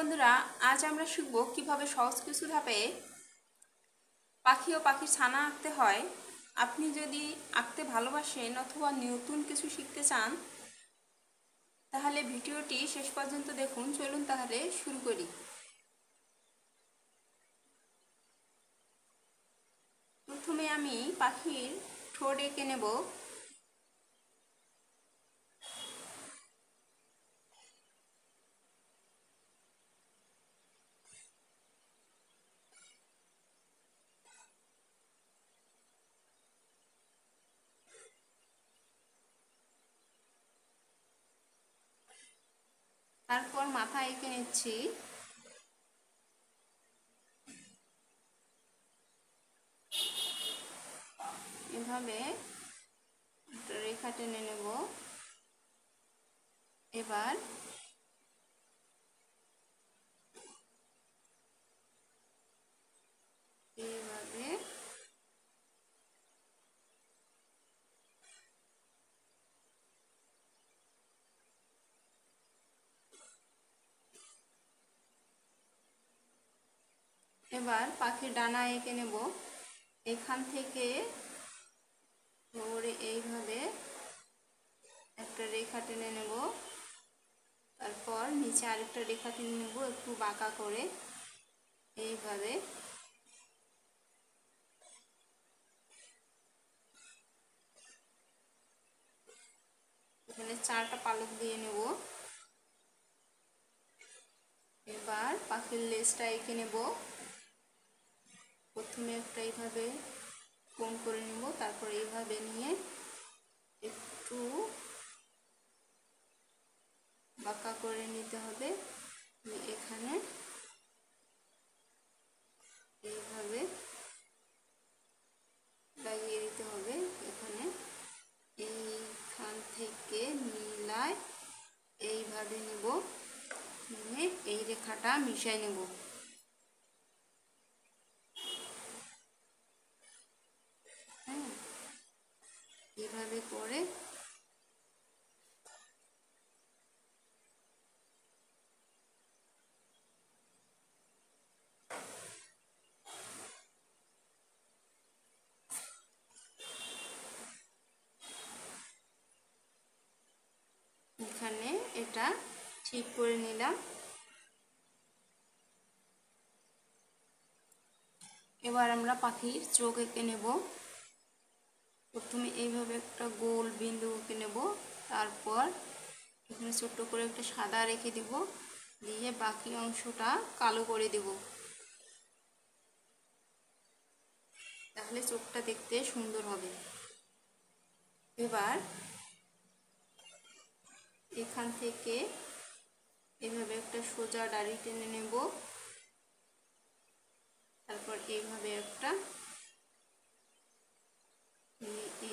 বন্ধুরা, আজ আমরা শিখব কিভাবে সহজ কিছু ধাপে পাখি ও পাখির ছানা আঁকতে হয়। আপনি যদি আঁকতে ভালোবাসেন অথবা নতুন কিছু শিখতে চান তাহলে ভিডিওটি শেষ পর্যন্ত দেখুন। চলুন তাহলে শুরু করি। প্রথমে আমি পাখির ঠোঁট এঁকে নেব। তারপর মাথা এঁকে নিচ্ছি। এভাবে একটা রেখা টেনে নেব। এবার এইভাবে এবার পাখির ডানা এঁকে নেব। এখান থেকে ধরে এইভাবে একটা রেখা টেনে নেব। তারপর নিচে আরেকটা রেখা টেনে নেব একটু বাঁকা করে। এইভাবে এখানে 4টা পালক দিয়ে নেব। এবার পাখির লেজটা এঁকে নেব। প্রথমে একটা এইভাবে কোণ করে নেব, তারপর এইভাবে নিয়ে একটু বাঁকা করে নিতে হবে। এখানে এইভাবে লাগিয়ে দিতে হবে। এখানে এইখান থেকে মিলায় এইভাবে নেব, নিয়ে এই রেখাটা মিশাই নেব। হ্যাঁ, এইভাবে করে এখানে এটা ঠিক করে নিলাম। এবার আমরা পাখির চোখ এঁকে নেব। প্রথমে এইভাবে একটা গোল বিন্দু এঁকে নেব, তারপর এখানে ছোট্ট করে একটা সাদা রেখে দেব, দিয়ে বাকি অংশটা কালো করে দেব। তাহলে চোখটা দেখতে সুন্দর হবে। এবার এখান থেকে এইভাবে একটা সোজা দাড়ি টেনে নেব। তারপর এইভাবে একটা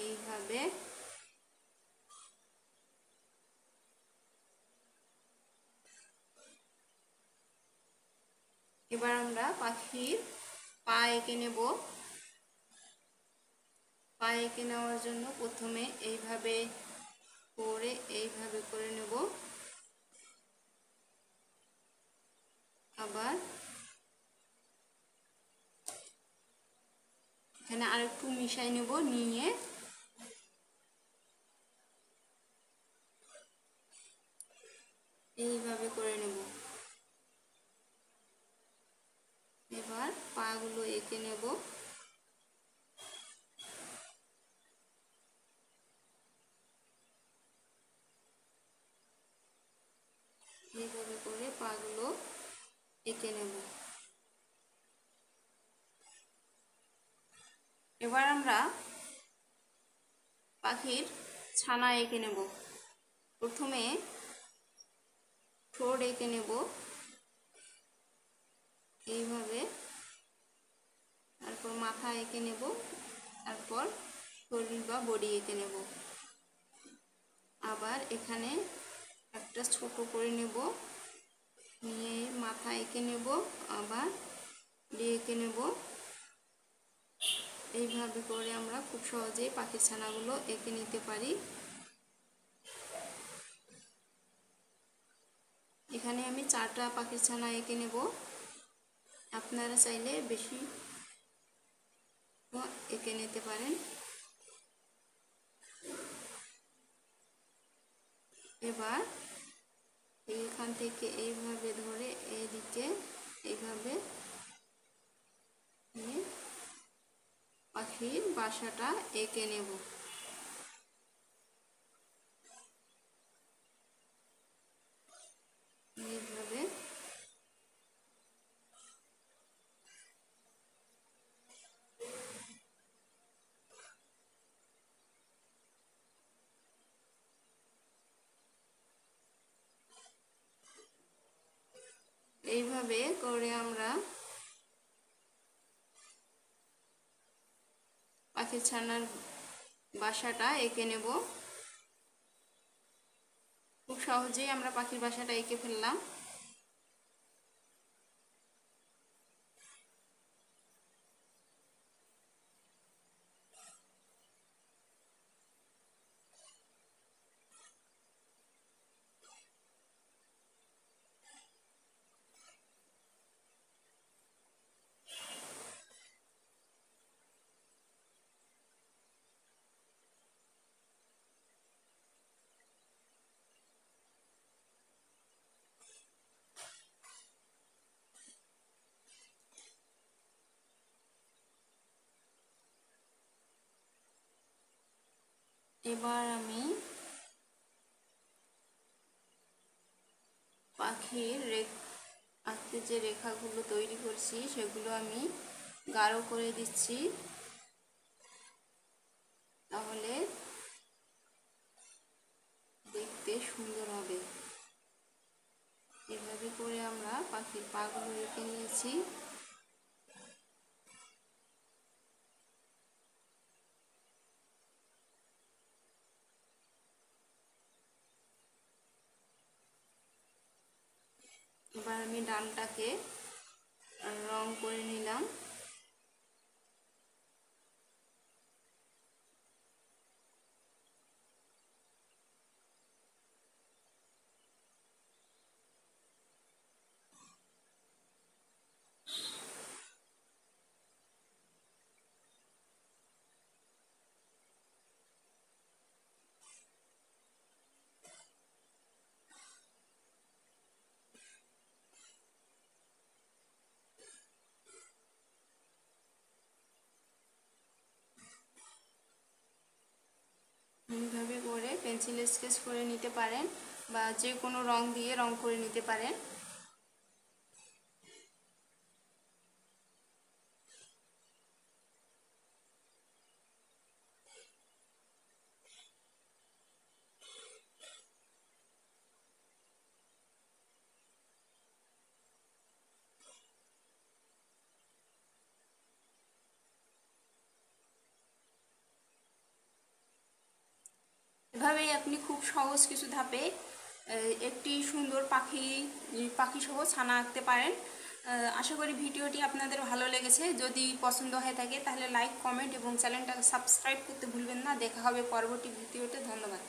এইভাবে এবার আমরা পাখির পা এঁকে নেব। পা এঁকে নেওয়ার জন্য প্রথমে এইভাবে করে নেব। আবার এখানে আরেকটু মিশাই নেব, নিয়ে এইভাবে করে নেব। এবার পাগুলো এঁকে নেব। এইভাবে করে পাগুলো এঁকে নেব। এবার আমরা পাখির ছানা এঁকে নেব। প্রথমে ঠোঁট এঁকে নেব এইভাবে, তারপর মাথা এঁকে নেব, তারপর শরীর বা বডি এঁকে নেব। আবার এখানে একটা ছোট করে নেব, নিয়ে মাথা এঁকে নেব, আবার এঁকে নেব। এইভাবে করে আমরা খুব সহজেই পাখির ছানাগুলো এঁকে নিতে পারি। এখানে আমি 4টা পাখির ছানা এঁকে নেব। আপনারা চাইলে বেশি এঁকে নিতে পারেন। এবার এইখান থেকে এইভাবে ধরে এইদিকে এইভাবে নিয়ে পাখির বাসাটা এঁকে নেব। এইভাবে এইভাবে করে আমরা পাখির ছানার বাসাটা এঁকে নেব। খুব সহজেই আমরা পাখির বাসাটা এঁকে ফেললাম। এবার আমি পাখির আঁকতে যে রেখাগুলো তৈরি করছি সেগুলো আমি গাঢ় করে দিচ্ছি, তাহলে দেখতে সুন্দর হবে। এভাবে করে আমরা পাখির পাগুলো এঁকে নিয়েছি। এবার আমি ডালটাকে রং করে নিলাম। এইভাবে করে পেন্সিল স্কেচ করে নিতে পারেন বা যে কোনো রং দিয়ে রং করে নিতে পারেন। এভাবেই আপনি খুব সহজ কিছু ধাপে একটি সুন্দর পাখি সহ ছানা আঁকতে পারেন। আশা করি ভিডিওটি আপনাদের ভালো লেগেছে। যদি পছন্দ হয়ে থাকে তাহলে লাইক, কমেন্ট এবং চ্যানেলটাকে সাবস্ক্রাইব করতে ভুলবেন না। দেখা হবে পরবর্তী ভিডিওতে। ধন্যবাদ।